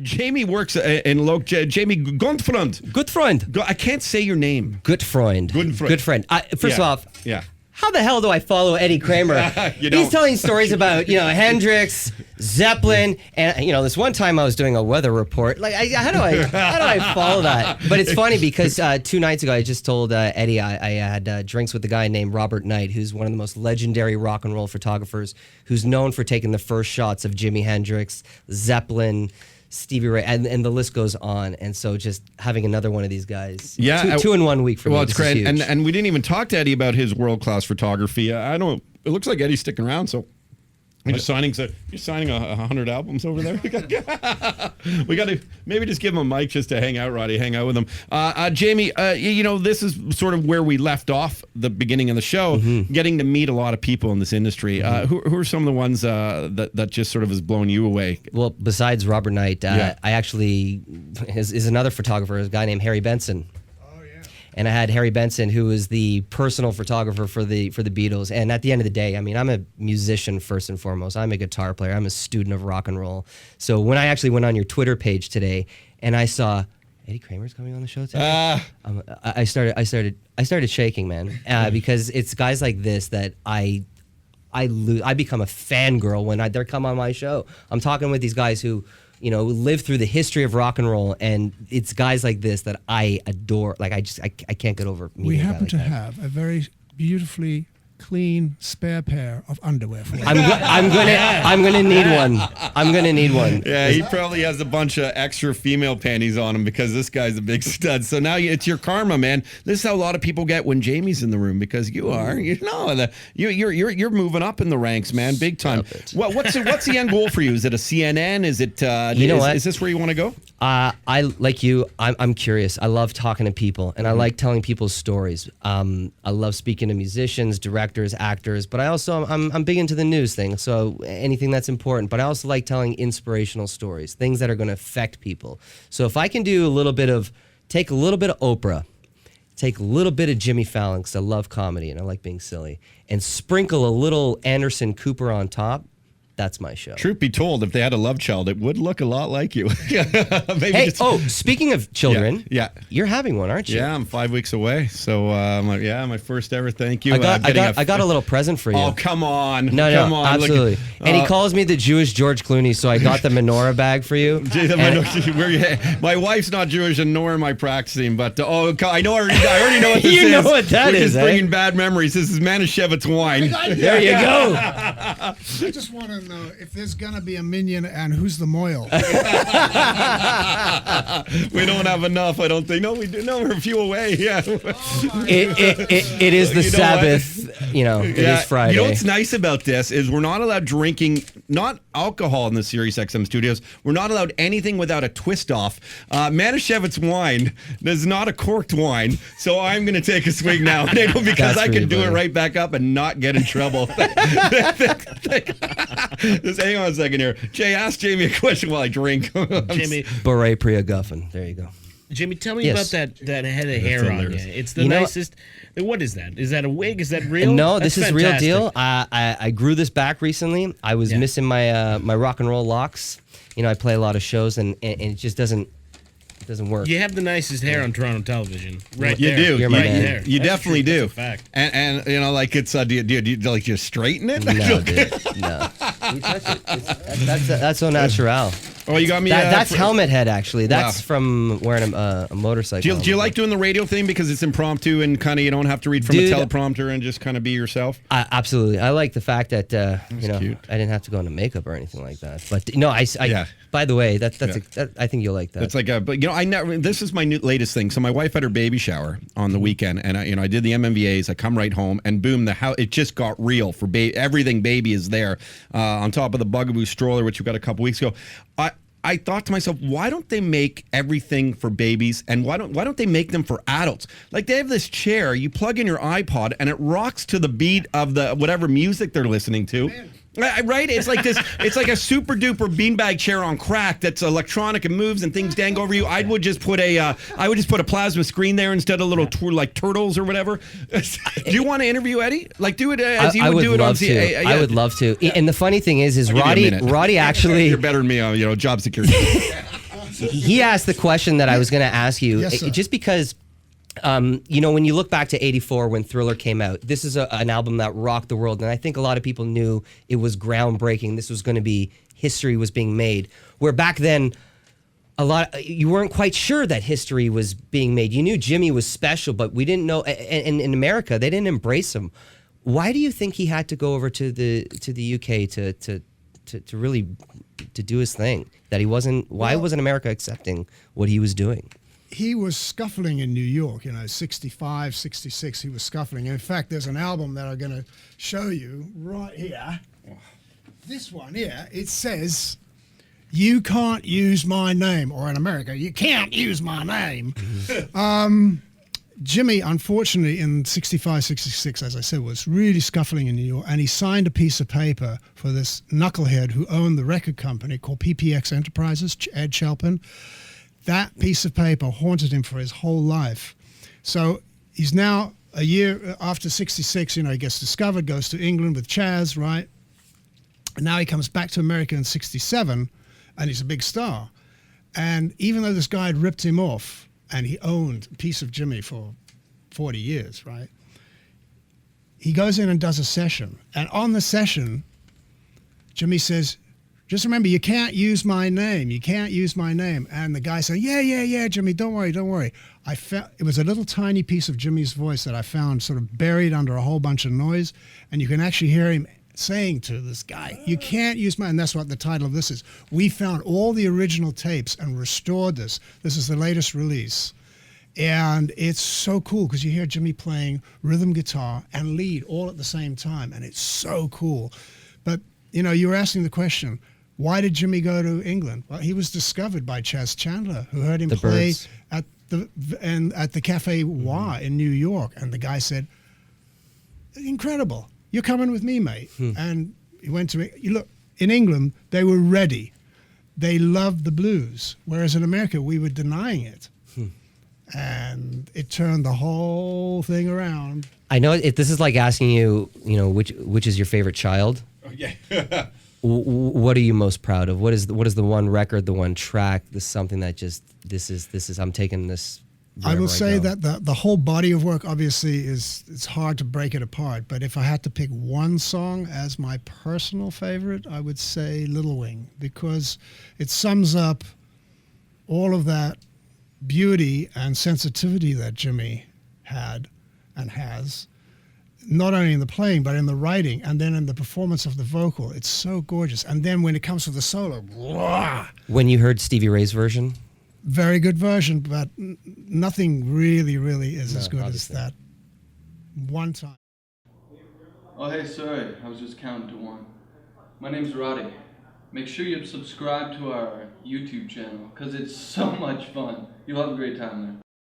Jamie works in Jamie Gutfreund. I can't say your name. Gutfreund. First off, yeah. How the hell do I follow Eddie Kramer? He's telling stories about, Hendrix, Zeppelin, and this one time I was doing a weather report. Like, how do I follow that? But it's funny because 2 nights ago I just told Eddie I had drinks with a guy named Robert Knight, who's one of the most legendary rock and roll photographers, who's known for taking the first shots of Jimi Hendrix, Zeppelin, Stevie Ray, and the list goes on. And so just having another one of these guys, two in 1 week for me. Well, it's great. And we didn't even talk to Eddie about his world-class photography. It looks like Eddie's sticking around, so you're signing 100 albums over there. We got to maybe just give him a mic just to hang out, Roddy. Hang out with him. Jamie, this is sort of where we left off the beginning of the show, getting to meet a lot of people in this industry. Who are some of the ones that just sort of has blown you away? Well, besides Robert Knight, I actually is another photographer, a guy named Harry Benson. And I had Harry Benson, who is the personal photographer for the Beatles. And at the end of the day, I mean, I'm a musician first and foremost. I'm a guitar player. I'm a student of rock and roll. So when I actually went on your Twitter page today and I saw Eddie Kramer's coming on the show today, I started shaking, man, because it's guys like this that I become a fangirl when they come on my show. I'm talking with these guys who live through the history of rock and roll, and it's guys like this that I adore. Like I can't get over. We happen to have a very beautifully clean spare pair of underwear for you. I'm gonna need one. I'm gonna need one. Yeah, he probably has a bunch of extra female panties on him because this guy's a big stud. So now it's your karma, man. This is how a lot of people get when Jamie's in the room, because you're moving up in the ranks, man, big time. Well, what's the end goal for you? Is it a CNN? Is it is this where you want to go? I like you. I'm curious. I love talking to people, and I like telling people's stories. I love speaking to musicians, directors, actors, but I'm big into the news thing. So anything that's important. But I also like telling inspirational stories, things that are going to affect people. So if I can do take a little bit of Oprah, take a little bit of Jimmy Fallon, because I love comedy and I like being silly, and sprinkle a little Anderson Cooper on top. That's my show. Truth be told, if they had a love child, it would look a lot like you. Speaking of children, you're having one, aren't you? Yeah, I'm 5 weeks away. So, my first ever thank you. I got a little present for you. Oh, come on. No, come on. Absolutely. And he calls me the Jewish George Clooney, so I got the menorah bag for you. My wife's not Jewish, and nor am I practicing, but I already know what this is. You know what that is, We're just bringing bad memories. This is Manischewitz wine. There you go. I just want to know if there's gonna be a minion and who's the moil. We don't have enough, I don't think. No, we do. No, we're a few away. Yeah. It is the Sabbath. It is Friday. You know what's nice about this is we're not allowed drinking, not alcohol in the SiriusXM studios. We're not allowed anything without a twist off. Manischewitz wine is not a corked wine, so I'm going to take a swig now, because I can do it right back up and not get in trouble. Just hang on a second here. Jay, ask Jamie a question while I drink. Jamie, Beret Priya Guffin. There you go. Jamie, tell me about that head of hair on you. It's the nicest. What is that? Is that a wig? Is that real? No, this is real deal. I grew this back recently. I was missing my my rock and roll locks. I play a lot of shows, and it just doesn't work. You have the nicest hair on Toronto television. Right you there. do. You're my man. There. You definitely do. That's a fact. And it's do you like just straighten it? No, dude. No. You touch it. That's so natural. Oh, you got me. That's helmet head, actually. That's from wearing a motorcycle. Do you like doing the radio thing because it's impromptu and kind of you don't have to read from a teleprompter and just kind of be yourself? Absolutely. I like the fact that cute. I didn't have to go into makeup or anything like that. But by the way, I think you'll like that. It's like I never. This is my latest thing. So my wife had her baby shower on the weekend, and I did the MMVAs. I come right home, and boom, the house it just got real for everything. Baby is there on top of the Bugaboo stroller, which we got a couple weeks ago. I thought to myself, why don't they make everything for babies, and why don't they make them for adults? Like they have this chair, you plug in your iPod, and it rocks to the beat of the whatever music they're listening to. Right? It's like this. It's like a super duper beanbag chair on crack that's electronic and moves and things dang over you. I would just put a plasma screen there instead of little like turtles or whatever. Do you want to interview Eddie? Like do it as you would do it on CA? I would love to. And the funny thing is Roddy actually. You're better than me on job security. he asked the question that I was going to ask you. Yes, sir. Just because, you know, when you look back to '84 when Thriller came out, this is an album that rocked the world, and I think a lot of people knew it was groundbreaking. This was going to be, history was being made. Where back then, you weren't quite sure that history was being made. You knew Jimmy was special, but we didn't know. And in America, they didn't embrace him. Why do you think he had to go over to the UK to really to do his thing? That he wasn't. Why wasn't America accepting what he was doing? He was scuffling in New York, you know, 65, 66, he was scuffling. In fact, there's an album that I'm going to show you right here. This one here, it says, "You can't use my name," or in America, "You can't use my name." Jimmy, unfortunately, in 65, 66, as I said, was really scuffling in New York, and he signed a piece of paper for this knucklehead who owned the record company called PPX Enterprises, Ed Chalpin. That piece of paper haunted him for his whole life. So he's now, a year after 66, you know, he gets discovered, goes to England with Chaz, right? And now he comes back to America in 67, and he's a big star. And even though this guy had ripped him off, and he owned a piece of Jimmy for 40 years, right? He goes in and does a session. And on the session, Jimmy says, "Just remember, you can't use my name. You can't use my name." And the guy said, yeah, Jimmy, don't worry, don't worry. It was a little tiny piece of Jimmy's voice that I found sort of buried under a whole bunch of noise. And you can actually hear him saying to this guy, "You can't use my," and that's what the title of this is. We found all the original tapes and restored this. This is the latest release. And it's so cool because you hear Jimmy playing rhythm guitar and lead all at the same time. And it's so cool. But, you know, you were asking the question, why did Jimmy go to England? Well, he was discovered by Chas Chandler, who heard him play at the Cafe Wah in New York. And the guy said, "Incredible. You're coming with me, mate." And he went to, look, in England, they were ready. They loved the blues. Whereas in America, we were denying it. And it turned the whole thing around. I know this is like asking you, you know, which is your favorite child? Oh, yeah. What are you most proud of? What is the one record, the one track, something that just, this is I'm taking this. I will say that the whole body of work obviously it's hard to break it apart, but if I had to pick one song as my personal favorite, I would say Little Wing, because it sums up all of that beauty and sensitivity that Jimmy had and has, not only in the playing but in the writing and then in the performance of the vocal. It's so gorgeous. And then when it comes to the solo, blah, when you heard Stevie Ray's version, very good version, but nothing really is as good obviously. as that one time. Oh, hey, sorry, I was just counting to one. My name's Roddy. Make sure you subscribe to our YouTube channel, because it's so much fun. You'll have a great time there.